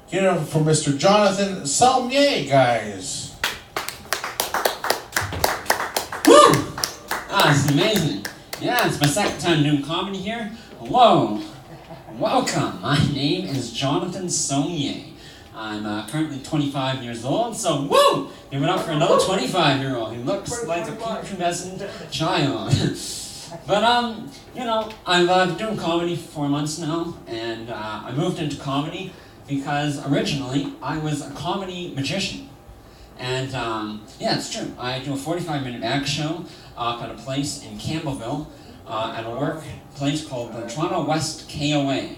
Give it up for Mr. Jonathan Saulnier, guys. Woo! Ah, it's amazing. Yeah, it's my second time doing comedy here. Hello. Welcome. My name is Jonathan Saulnier. I'm currently 25 years old, so woo! Give it up for another 25-year-old who looks like a prepubescent child. But, you know, I've been doing comedy for 4 months now, and I moved into comedy because originally I was a comedy magician. And, yeah, it's true. I do a 45-minute act show up at a place in Campbellville at a workplace called the Toronto West KOA.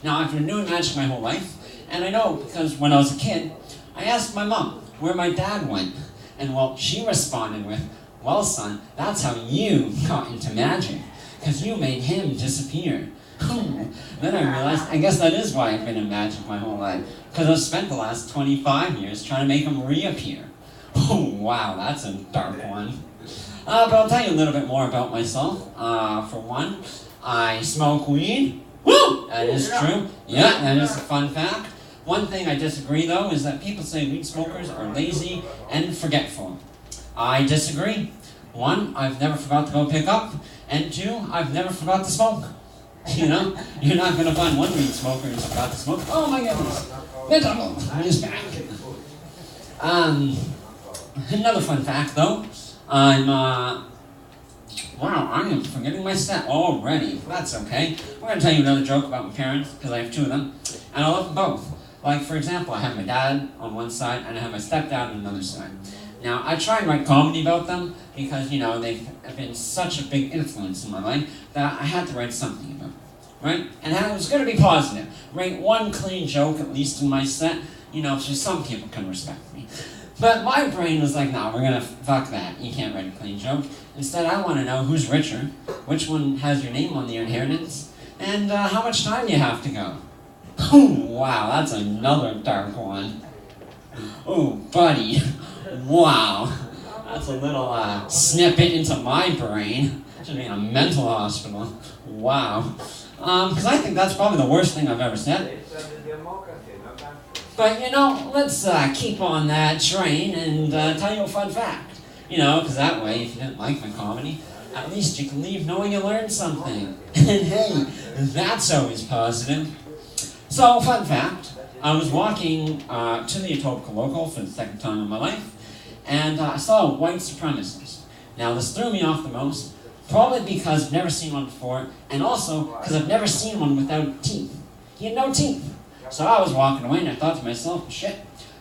Now, I've been doing magic my whole life, and I know because when I was a kid, I asked my mom where my dad went. And, well, she responded with, well, son, that's how you got into magic, because you made him disappear. Then I realized, I guess that is why I've been in magic my whole life, because I've spent the last 25 years trying to make him reappear. Oh, wow, that's a dark one. But I'll tell you a little bit more about myself. For one, I smoke weed. Woo! That is true. Yeah, that is a fun fact. One thing I disagree, though, is that people say weed smokers are lazy and forgetful. I disagree. One, I've never forgot to go pick up, and two, I've never forgot to smoke. You know, you're not going to find one weed smoker who's forgot to smoke. Oh my goodness, the devil is back. Another fun fact, though, wow, I am forgetting my set already. That's okay. We're going to tell you another joke about my parents, because I have two of them, and I love them both. Like, for example, I have my dad on one side, and I have my stepdad on another side. Now, I try and write comedy about them because, you know, they've been such a big influence in my life that I had to write something about them, right? And it was going to be positive. Write one clean joke, at least in my set, you know, so some people can respect me. But my brain was like, no, we're going to fuck that. You can't write a clean joke. Instead, I want to know who's richer, which one has your name on the inheritance, and how much time you have to go. Oh, wow, that's another dark one. Oh, buddy. Wow, that's a little snippet into my brain. Should be in a mental hospital. Wow. Because I think that's probably the worst thing I've ever said. But, you know, let's keep on that train and tell you a fun fact. You know, because that way, if you didn't like my comedy, at least you can leave knowing you learned something. And hey, that's always positive. So, fun fact, I was walking to the Etobicoke local for the second time in my life, and I saw a white supremacist. Now, this threw me off the most, probably because I've never seen one before, and also because I've never seen one without teeth. He had no teeth. So I was walking away, and I thought to myself, shit,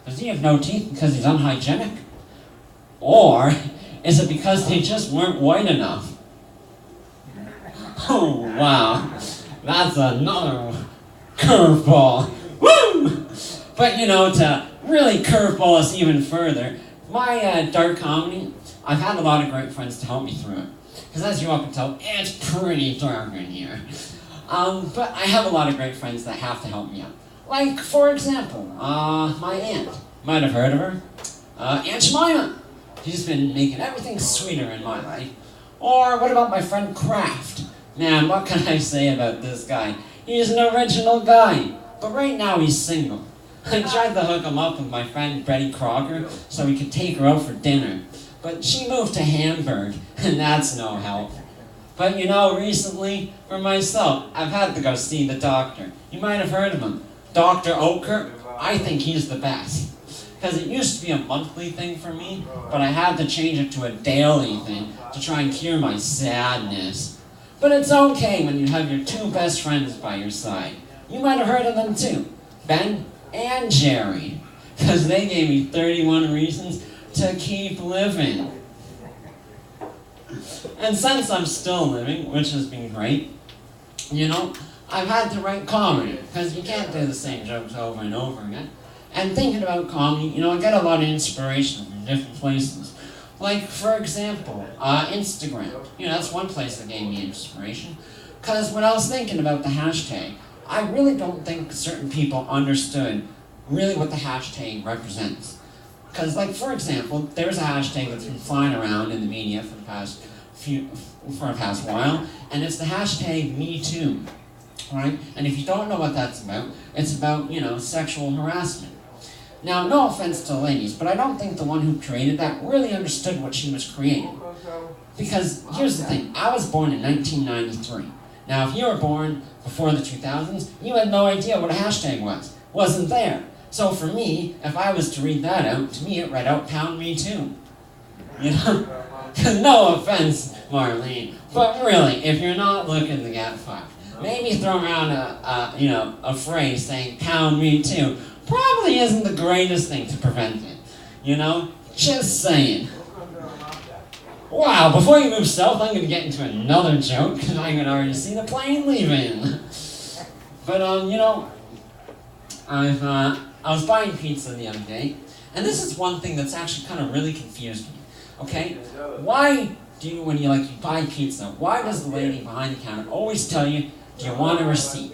does he have no teeth because he's unhygienic? Or is it because they just weren't white enough? Oh, wow. That's another curveball. Woo! But, you know, to really curveball us even further, my dark comedy, I've had a lot of great friends to help me through it. Because as you all can tell, it's pretty dark in here. But I have a lot of great friends that have to help me out. Like, for example, my aunt. Might have heard of her. Aunt Jemima. She's been making everything sweeter in my life. Or what about my friend Kraft? Man, what can I say about this guy? He's an original guy. But right now he's single. I tried to hook him up with my friend Betty Crocker so we could take her out for dinner. But she moved to Hamburg, and that's no help. But you know, recently, for myself, I've had to go see the doctor. You might have heard of him. Dr. Oker. I think he's the best. Because it used to be a monthly thing for me, but I had to change it to a daily thing to try and cure my sadness. But it's okay when you have your two best friends by your side. You might have heard of them too. Ben and Jerry, because they gave me 31 reasons to keep living. And since I'm still living, which has been great, you know, I've had to write comedy, because you can't do the same jokes over and over again. And thinking about comedy, you know, I get a lot of inspiration from different places. Like, for example, Instagram. You know, that's one place that gave me inspiration. Because when I was thinking about the hashtag, I really don't think certain people understood really what the hashtag represents. Because, like, for example, there's a hashtag that's been flying around in the media for the past while, and it's the hashtag #MeToo. Right? And if you don't know what that's about, it's about, sexual harassment. Now, no offense to ladies, but I don't think the one who created that really understood what she was creating. Because here's the thing, I was born in 1993. Now, if you were born before the 2000s, you had no idea what a hashtag was. Wasn't there. So for me, if I was to read that out, to me it read out pound me too. No offense, Marlene, but really, if you're not looking to get fucked, maybe throw around a phrase saying pound me too probably isn't the greatest thing to prevent it. Just saying. Wow, before you move south, I'm going to get into another joke, because I can already see the plane leaving. But, I was buying pizza the other day, and this is one thing that's actually kind of really confused me, okay? Why do you, when you buy pizza, why does the lady behind the counter always tell you, do you want a receipt?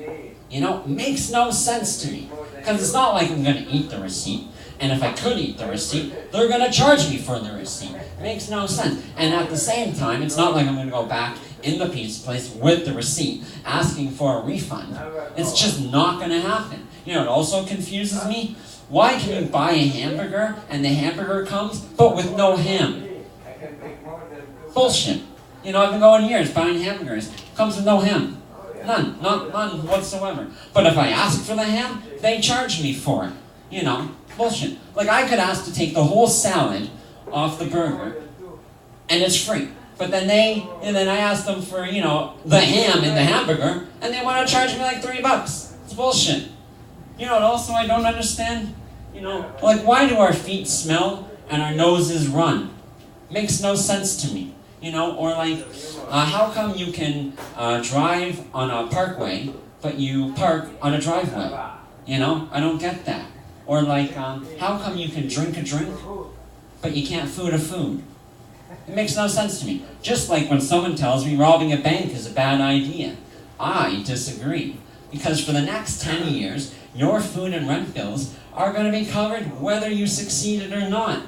It makes no sense to me, because it's not like I'm going to eat the receipt. And if I could eat the receipt, they're going to charge me for the receipt. It makes no sense. And at the same time, it's not like I'm going to go back in the pizza place with the receipt asking for a refund. It's just not going to happen. It also confuses me. Why can you buy a hamburger and the hamburger comes, but with no ham? Bullshit. I've been going years buying hamburgers. Comes with no ham. None whatsoever. But if I ask for the ham, they charge me for it. Bullshit. I could ask to take the whole salad off the burger, and it's free. But then I ask them for, the ham in the hamburger, and they want to charge me $3. It's bullshit. What also I don't understand? Why do our feet smell and our noses run? Makes no sense to me. How come you can drive on a parkway, but you park on a driveway? I don't get that. Or how come you can drink a drink, but you can't food a food? It makes no sense to me. Just like when someone tells me robbing a bank is a bad idea. I disagree. Because for the next 10 years, your food and rent bills are going to be covered whether you succeeded or not.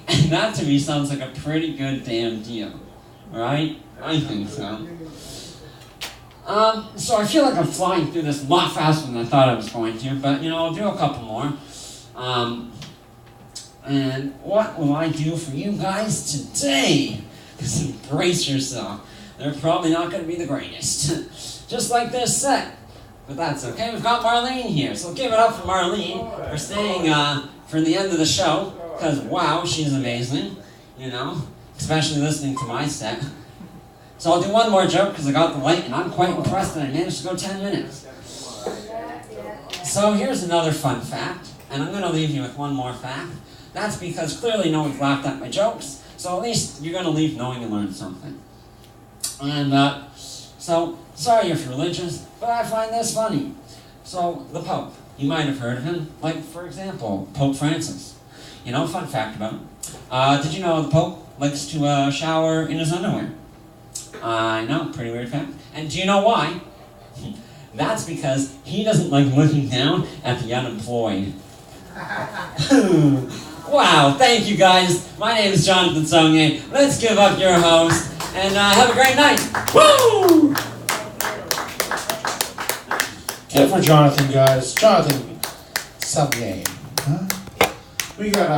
And that to me sounds like a pretty good damn deal. Right? I think so. So I feel like I'm flying through this a lot faster than I thought I was going to, but, I'll do a couple more. And what will I do for you guys today? Just brace yourself. They're probably not going to be the greatest. Just like this set. But that's okay. We've got Marlene here. So give it up for Marlene for staying for the end of the show. Because, wow, she's amazing. Especially listening to my set. So I'll do one more joke because I got the light and I'm quite impressed that I managed to go 10 minutes. So here's another fun fact, and I'm going to leave you with one more fact. That's because clearly no one's laughed at my jokes, so at least you're going to leave knowing you learned something. And so, sorry if you're religious, but I find this funny. So, the Pope, you might have heard of him, for example, Pope Francis. Fun fact about him. Did you know the Pope likes to shower in his underwear? I know, pretty weird fact. And do you know why? That's because he doesn't like looking down at the unemployed. Wow, thank you guys. My name is Jonathan Saulnier. Let's give up your host, and have a great night. Woo! Get for Jonathan, guys. Jonathan Saulnier. Huh? We got